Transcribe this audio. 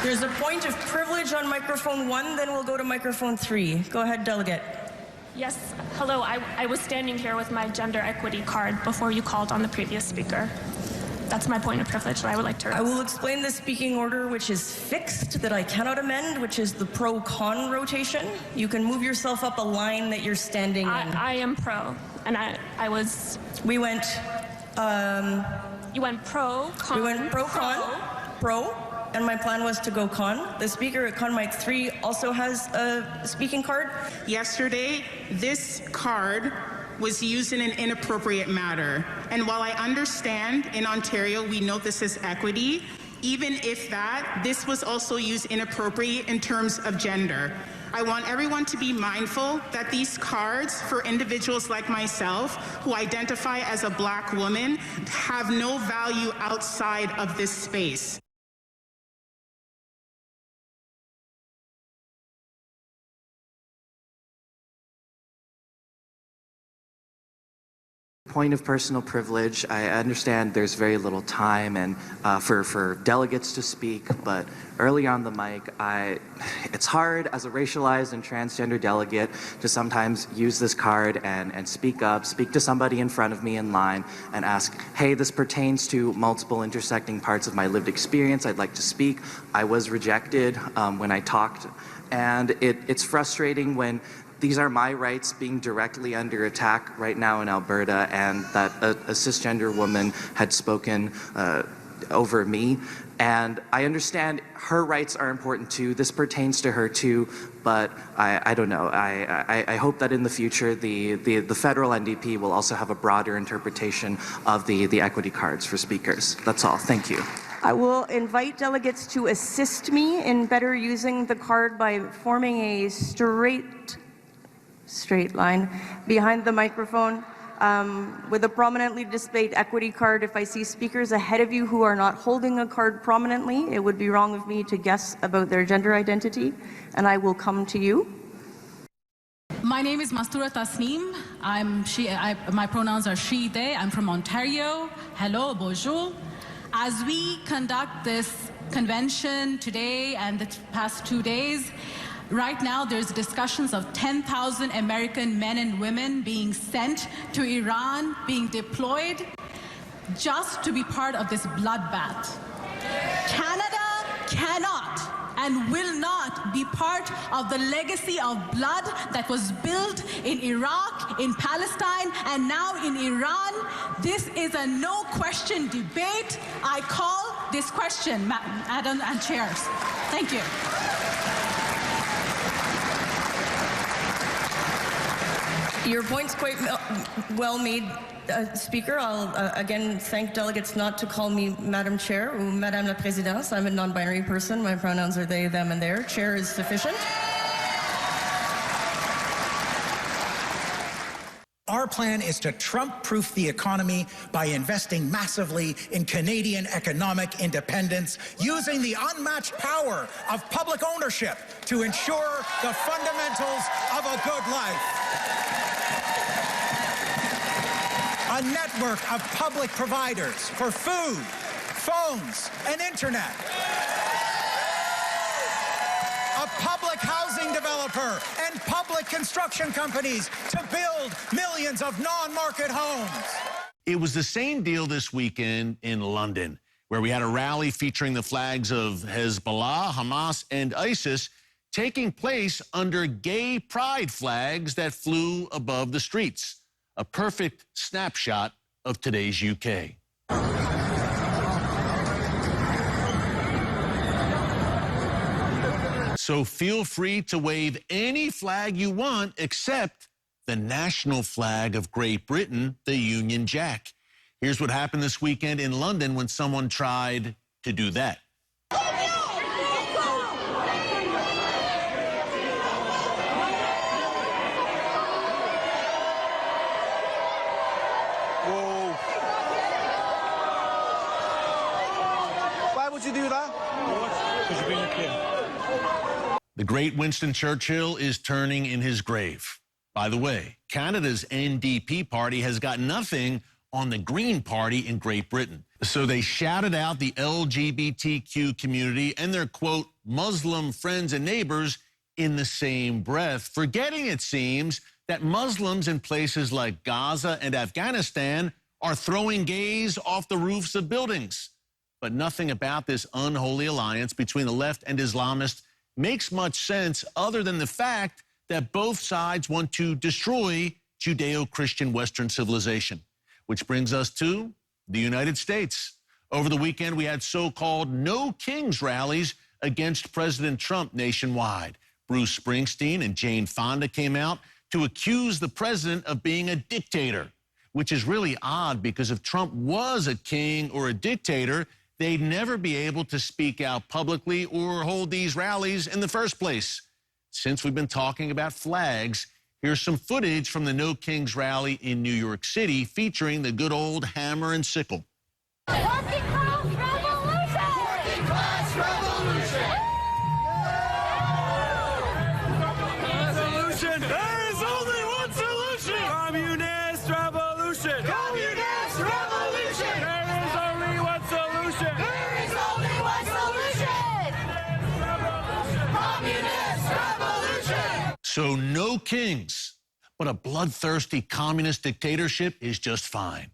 There's a point of privilege on microphone 1, then we'll go to microphone 3. Go ahead, delegate. Yes, hello. I was standing here with my gender equity card before you called on the previous speaker. That's my point of privilege that I would like to raise. I will explain the speaking order, which is fixed, that I cannot amend, which is the pro-con rotation. You can move yourself up a line that you're standing in. I am pro, and I was... We went... You went pro, con... We went pro-con, pro, and my plan was to go con. The speaker at con mic 3 also has a speaking card. Yesterday, this card was used in an inappropriate manner. And while I understand in Ontario we note this as equity, even if that, this was also used inappropriately in terms of gender. I want everyone to be mindful that these cards for individuals like myself who identify as a Black woman have no value outside of this space. Point of personal privilege. I understand there's very little time and for delegates to speak, but early on the mic, it's hard as a racialized and transgender delegate to sometimes use this card and speak up, speak to somebody in front of me in line and ask, hey, this pertains to multiple intersecting parts of my lived experience. I'd like to speak. I was rejected when I talked, and it's frustrating when these are my rights being directly under attack right now in Alberta, and that a cisgender woman had spoken over me. And I understand her rights are important too. This pertains to her too, but I don't know. I hope that in the future the federal NDP will also have a broader interpretation of the equity cards for speakers. That's all. Thank you. I will invite delegates to assist me in better using the card by forming a straight line behind the microphone with a prominently displayed equity card. If I see speakers ahead of you who are not holding a card prominently, it would be wrong of me to guess about their gender identity, and I will come to you. My name is Mastura Tasneem. My pronouns are she, they. I'm from Ontario. Hello, bonjour. As we conduct this convention today and the past 2 days, right now, there's discussions of 10,000 American men and women being sent to Iran, being deployed, just to be part of this bloodbath. Canada cannot and will not be part of the legacy of blood that was built in Iraq, in Palestine, and now in Iran. This is a no-question debate. I call this question, Madam and Chairs. Thank you. Your point's quite well made, Speaker. I'll again thank delegates not to call me Madam Chair or Madame la Présidente. I'm a non-binary person. My pronouns are they, them, and their. Chair is sufficient. Our plan is to Trump-proof the economy by investing massively in Canadian economic independence, using the unmatched power of public ownership to ensure the fundamentals of a good life. A network of public providers for food, phones, and internet. A public housing developer and public construction companies to build millions of non-market homes. It was the same deal this weekend in London, where we had a rally featuring the flags of Hezbollah, Hamas, and ISIS taking place under gay pride flags that flew above the streets. A perfect snapshot of today's UK. So feel free to wave any flag you want except the national flag of Great Britain, the Union Jack. Here's what happened this weekend in London when someone tried to do that. You do that? Because you're being a kid. The great Winston Churchill is turning in his grave. By the way, Canada's NDP party has got nothing on the Green Party in Great Britain. So they shouted out the LGBTQ community and their, quote, Muslim friends and neighbors in the same breath, forgetting, it seems, that Muslims in places like Gaza and Afghanistan are throwing gays off the roofs of buildings. But nothing about this unholy alliance between the left and Islamists makes much sense other than the fact that both sides want to destroy Judeo-Christian Western civilization. Which brings us to the United States. Over the weekend, we had so-called No Kings rallies against President Trump nationwide. Bruce Springsteen and Jane Fonda came out to accuse the president of being a dictator, which is really odd because if Trump was a king or a dictator, they'd never be able to speak out publicly or hold these rallies in the first place. Since we've been talking about flags, here's some footage from the No Kings rally in New York City featuring the good old hammer and sickle. Working class revolution! Working class revolution! Solution! There is only one solution! Communist revolution! Communist revolution! There is only one solution! There is only one solution! Communist revolution! So no kings, but a bloodthirsty communist dictatorship is just fine.